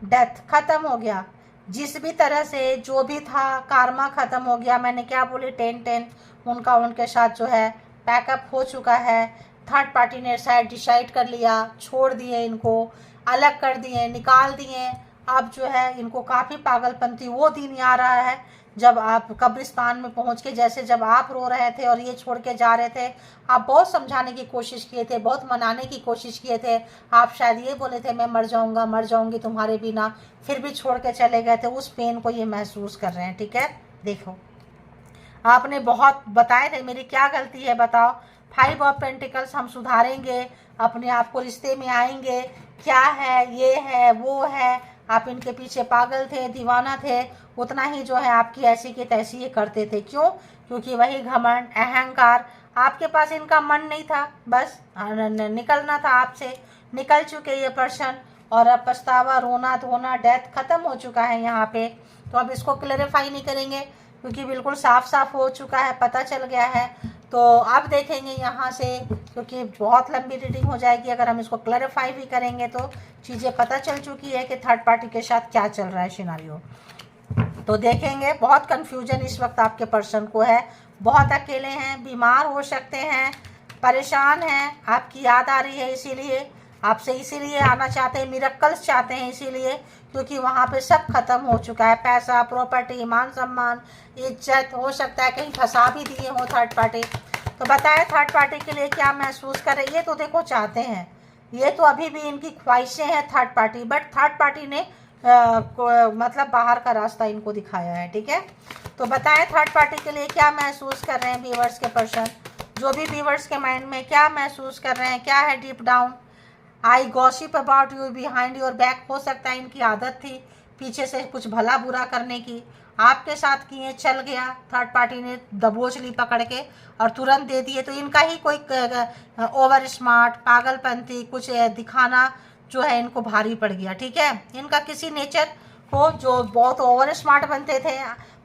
डेथ खत्म हो गया, जिस भी तरह से जो भी था कार्मा खत्म हो गया। मैंने क्या बोली, 10-10 उनका उनके साथ जो है पैकअप हो चुका है। थर्ड पार्टी ने शायद डिसाइड कर लिया, छोड़ दिए इनको, अलग कर दिए, निकाल दिए। अब जो है इनको काफ़ी पागलपंती, वो दिन आ रहा है जब आप कब्रिस्तान में पहुंच के, जैसे जब आप रो रहे थे और ये छोड़ के जा रहे थे, आप बहुत समझाने की कोशिश किए थे, बहुत मनाने की कोशिश किए थे, आप शायद ये बोले थे मैं मर जाऊंगा, मर जाऊंगी तुम्हारे बिना, फिर भी छोड़ के चले गए थे। उस पेन को ये महसूस कर रहे हैं, ठीक है। देखो आपने बहुत बताए थे मेरी क्या गलती है बताओ। 5 ऑफ पेंटिकल्स, हम सुधारेंगे, अपने आप को रिश्ते में आएंगे, क्या है, ये है, वो है। आप इनके पीछे पागल थे, दीवाना थे, उतना ही जो है आपकी ऐसी की तैसी ये करते थे। क्यों? क्योंकि वही घमंड, अहंकार, आपके पास इनका मन नहीं था, बस निकलना था आपसे। निकल चुके ये पर्सन, और अब पछतावा, रोना धोना, डेथ खत्म हो चुका है यहाँ पे। तो अब इसको क्लैरिफाई नहीं करेंगे क्योंकि बिल्कुल साफ साफ हो चुका है, पता चल गया है। तो अब देखेंगे यहाँ से, क्योंकि बहुत लंबी रीडिंग हो जाएगी अगर हम इसको क्लैरिफाई भी करेंगे, तो चीज़ें पता चल चुकी है कि थर्ड पार्टी के साथ क्या चल रहा है सिनारियो। तो देखेंगे, बहुत कंफ्यूजन इस वक्त आपके पर्सन को है, बहुत अकेले हैं, बीमार हो सकते हैं, परेशान हैं, आपकी याद आ रही है, इसीलिए आपसे इसीलिए आना चाहते हैं, मिरेकल्स चाहते हैं इसीलिए, क्योंकि वहाँ पे सब खत्म हो चुका है। पैसा, प्रॉपर्टी, मान सम्मान, इज्जत, हो सकता है कहीं फंसा भी दिए हो थर्ड पार्टी। तो बताएं थर्ड पार्टी के लिए क्या महसूस कर रहे हैं। ये तो देखो चाहते हैं, ये तो अभी भी इनकी ख्वाहिशें हैं third party, but third party ने मतलब बाहर का रास्ता इनको दिखाया है, ठीक है। तो बताएं थर्ड पार्टी के लिए क्या महसूस कर रहे हैं व्यूअर्स के पर्सन, जो भी व्यूअर्स के माइंड में क्या महसूस कर रहे हैं, क्या है deep down. I gossip about you behind your back, हो सकता है इनकी आदत थी पीछे से कुछ भला बुरा करने की, आपके साथ किए, चल गया, थर्ड पार्टी ने दबोच ली पकड़ के और तुरंत दे दिए। तो इनका ही कोई ओवर स्मार्ट, पागलपंती कुछ दिखाना जो है इनको भारी पड़ गया, ठीक है। इनका किसी नेचर को जो बहुत ओवर स्मार्ट बनते थे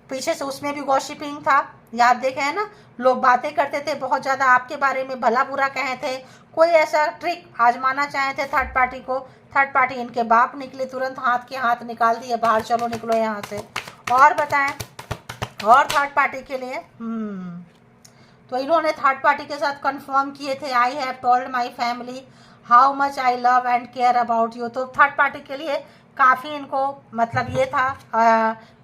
पीछे से, उसमें भी गॉसिपिंग था, याद देखे है ना, लोग बातें करते थे बहुत ज़्यादा आपके बारे में, भला बुरा कहे थे, कोई ऐसा ट्रिक आजमाना चाहे थे थर्ड पार्टी को। थर्ड पार्टी इनके बाप निकले, तुरंत हाथ के हाथ निकाल दिए बाहर, चलो निकलो यहाँ से। और बताएं, और थर्ड पार्टी के लिए तो इन्होंने थर्ड पार्टी के साथ कंफर्म किए थे, I have told my family how much I love and care about you. तो थर्ड पार्टी के लिए काफ़ी इनको मतलब ये था,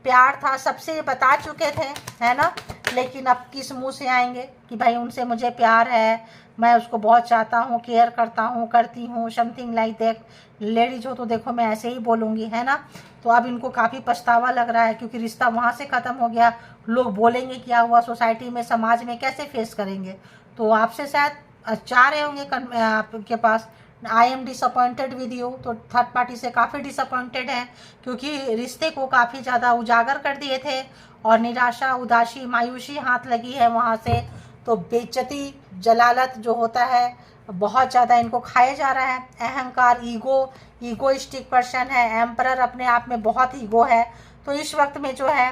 प्यार था, सबसे बता चुके थे, है ना। लेकिन अब किस मुंह से आएंगे कि भाई उनसे मुझे प्यार है, मैं उसको बहुत चाहता हूँ, केयर करता हूँ, करती हूँ, समथिंग लाइक दैट। लेडीज हो तो देखो मैं ऐसे ही बोलूँगी, है ना। तो अब इनको काफ़ी पछतावा लग रहा है क्योंकि रिश्ता वहाँ से ख़त्म हो गया, लोग बोलेंगे क्या हुआ, सोसाइटी में, समाज में कैसे फेस करेंगे। तो आपसे शायद चाह रहे होंगे आपके पास, I am disappointed with you. तो थर्ड पार्टी से काफ़ी डिसअपॉइंटेड है क्योंकि रिश्ते को काफ़ी ज़्यादा उजागर कर दिए थे और निराशा, उदासी, मायूसी हाथ लगी है वहाँ से। तो बेइज्जती, जलालत जो होता है बहुत ज़्यादा इनको खाया जा रहा है। अहंकार, ईगोइस्टिक पर्सन है, एम्परर, अपने आप में बहुत ईगो है। तो इस वक्त में जो है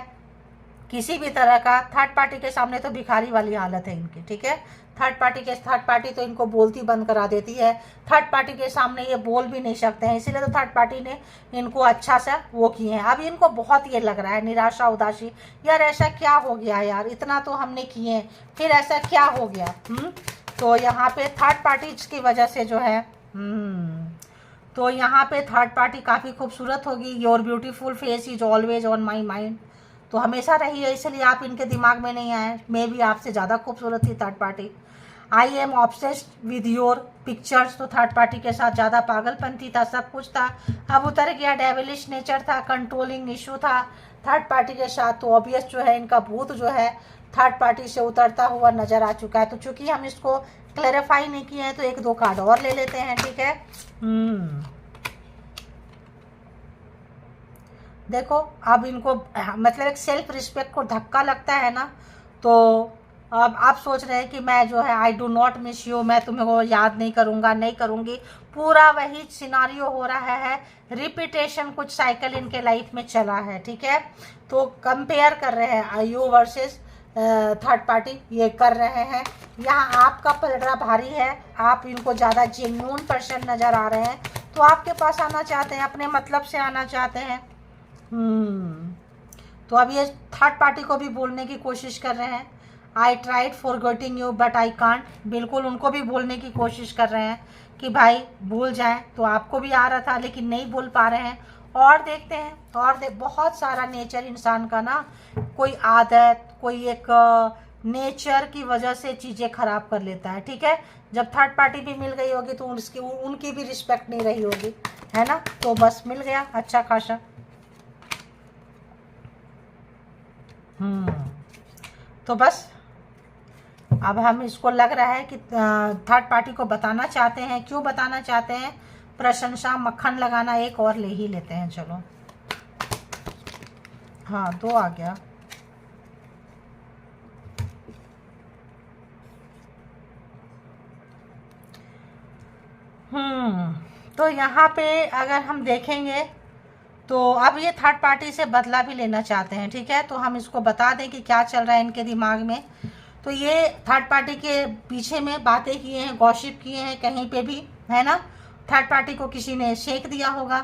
किसी भी तरह का थर्ड पार्टी के सामने तो भिखारी वाली हालत है इनकी, ठीक है। थर्ड पार्टी तो इनको बोलती बंद करा देती है, थर्ड पार्टी के सामने ये बोल भी नहीं सकते हैं, इसीलिए तो थर्ड पार्टी ने इनको अच्छा सा वो किए हैं। अब इनको बहुत ये लग रहा है निराशा, उदासी, यार ऐसा क्या हो गया यार, इतना तो हमने किए, फिर ऐसा क्या हो गया। तो यहाँ पे थर्ड पार्टी की वजह से जो है तो यहाँ पे थर्ड पार्टी काफ़ी खूबसूरत होगी। Your beautiful face is always on my mind, तो हमेशा रही है, इसलिए आप इनके दिमाग में नहीं आए। मैं भी आपसे ज़्यादा खूबसूरत थी third party. I am obsessed with your pictures, तो थर्ड पार्टी के साथ ज़्यादा पागलपंती था, सब कुछ था, अब उतर गया। डेविलिश नेचर था, कंट्रोलिंग इशू था थर्ड पार्टी के साथ। तो ऑब्वियस जो है इनका भूत जो है थर्ड पार्टी से उतरता हुआ नजर आ चुका है। तो चूंकि हम इसको क्लैरिफाई नहीं किए हैं तो 1-2 कार्ड और ले लेते हैं, ठीक है। देखो अब इनको मतलब एक सेल्फ रिस्पेक्ट को धक्का लगता है ना, तो अब आप सोच रहे हैं कि मैं जो है I do not miss you, मैं तुम्हें को याद नहीं करूँगा, नहीं करूँगी, पूरा वही सिनारियो हो रहा है, रिपीटेशन, कुछ साइकिल इनके लाइफ में चला है, ठीक है। तो कंपेयर कर रहे हैं यू वर्सेस थर्ड पार्टी, ये कर रहे हैं। यहाँ आपका पलड़ा भारी है, आप इनको ज़्यादा जेन्युइन पर्सन नज़र आ रहे हैं, तो आपके पास आना चाहते हैं, अपने मतलब से आना चाहते हैं। तो अब ये थर्ड पार्टी को भी बोलने की कोशिश कर रहे हैं, I tried forgetting you but I can't, बिल्कुल उनको भी बोलने की कोशिश कर रहे हैं कि भाई भूल जाएं, तो आपको भी आ रहा था लेकिन नहीं भूल पा रहे हैं। और देखते हैं, और बहुत सारा नेचर इंसान का ना, कोई आदत, कोई एक नेचर की वजह से चीज़ें खराब कर लेता है, ठीक है। जब थर्ड पार्टी भी मिल गई होगी तो उनकी भी रिस्पेक्ट नहीं रही होगी, है ना। तो बस मिल गया अच्छा खासा। तो बस अब हम इसको लग रहा है कि थर्ड पार्टी को बताना चाहते हैं। क्यों बताना चाहते हैं? प्रशंसा, मक्खन लगाना। एक और ले ही लेते हैं, चलो। हाँ, 2 आ गया। तो यहाँ पे अगर हम देखेंगे तो अब ये थर्ड पार्टी से बदला भी लेना चाहते हैं, ठीक है। तो हम इसको बता दें कि क्या चल रहा है इनके दिमाग में। तो ये थर्ड पार्टी के पीछे में बातें किए हैं, गॉसिप किए हैं कहीं पे भी, है ना। थर्ड पार्टी को किसी ने शेक दिया होगा।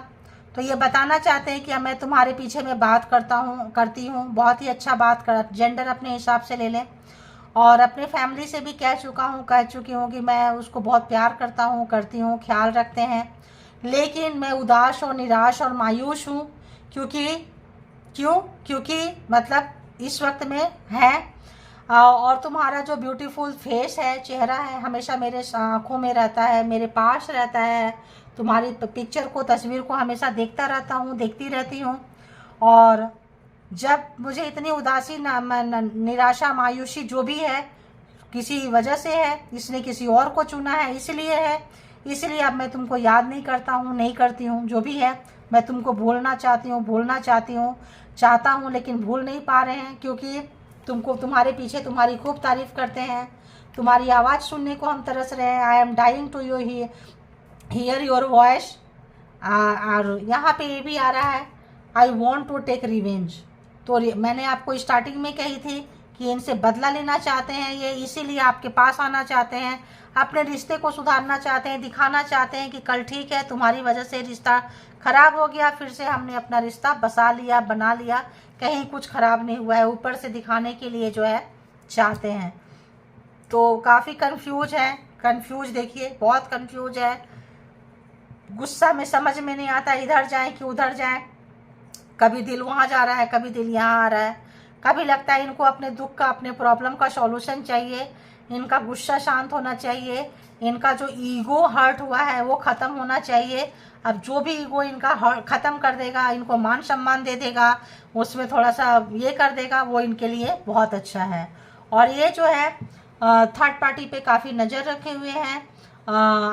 तो ये बताना चाहते हैं कि मैं तुम्हारे पीछे में बात करती हूँ। बहुत ही अच्छा बात कर, जेंडर अपने हिसाब से ले लें। और अपने फैमिली से भी कह चुकी हूँ कि मैं उसको बहुत प्यार करती हूँ, ख्याल रखते हैं। लेकिन मैं उदास और निराश और मायूस हूँ। क्योंकि मतलब इस वक्त में है। और तुम्हारा जो ब्यूटीफुल फेस है, चेहरा है, हमेशा मेरे आँखों में रहता है, मेरे पास रहता है। तुम्हारी पिक्चर को, तस्वीर को हमेशा देखती रहती हूँ। और जब मुझे इतनी उदासी, निराशा, मायूसी जो भी है, किसी वजह से है, इसने किसी और को चुना है, इसलिए अब मैं तुमको याद नहीं करती हूँ। जो भी है, मैं तुमको भूलना चाहती हूँ, लेकिन भूल नहीं पा रहे हैं। क्योंकि तुम्हारे पीछे तुम्हारी खूब तारीफ करते हैं, तुम्हारी आवाज़ सुनने को हम तरस रहे हैं। I am dying to hear your voice. और यहाँ पे ये भी आ रहा है, I want to take revenge. तो मैंने आपको स्टार्टिंग में कही थी कि इनसे बदला लेना चाहते हैं ये, इसीलिए आपके पास आना चाहते हैं, अपने रिश्ते को सुधारना चाहते हैं, दिखाना चाहते हैं कि कल ठीक है, तुम्हारी वजह से रिश्ता खराब हो गया, फिर से हमने अपना रिश्ता बना लिया, कहीं कुछ खराब नहीं हुआ है, ऊपर से दिखाने के लिए जो है चाहते हैं। तो काफ़ी कंफ्यूज देखिए, बहुत कंफ्यूज है। गुस्सा में समझ में नहीं आता, इधर जाए कि उधर जाए। कभी दिल वहाँ जा रहा है, कभी दिल यहाँ आ रहा है। कभी लगता है इनको अपने दुख का, अपने प्रॉब्लम का सॉल्यूशन चाहिए, इनका गुस्सा शांत होना चाहिए, इनका जो ईगो हर्ट हुआ है वो ख़त्म होना चाहिए। अब जो भी ईगो इनका ख़त्म कर देगा, इनको मान सम्मान दे देगा, उसमें थोड़ा सा ये कर देगा, वो इनके लिए बहुत अच्छा है। और ये जो है थर्ड पार्टी पे काफ़ी नज़र रखे हुए हैं।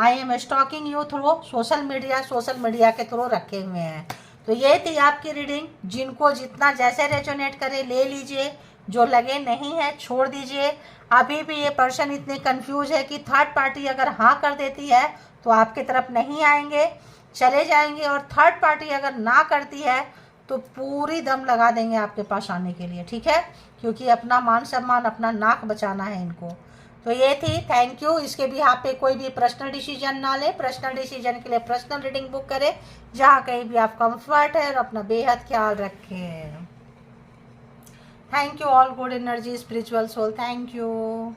I am stalking you through social media के थ्रू रखे हुए हैं। तो ये थी आपकी रीडिंग। जिनको जितना जैसे रेजोनेट करे ले लीजिए, जो लगे नहीं है छोड़ दीजिए। अभी भी ये पर्सन इतने कंफ्यूज है कि थर्ड पार्टी अगर हाँ कर देती है तो आपकी तरफ नहीं आएंगे, चले जाएंगे। और थर्ड पार्टी अगर ना करती है तो पूरी दम लगा देंगे आपके पास आने के लिए, ठीक है। क्योंकि अपना मान सम्मान, अपना नाक बचाना है इनको। तो ये थी, थैंक यू। इसके भी आप पे कोई भी पर्सनल डिसीजन ना ले, पर्सनल डिसीजन के लिए पर्सनल रीडिंग बुक करें, जहाँ कहीं भी आप कंफर्ट है, और अपना बेहद ख्याल रखें। Thank you all good energy spiritual soul, thank you.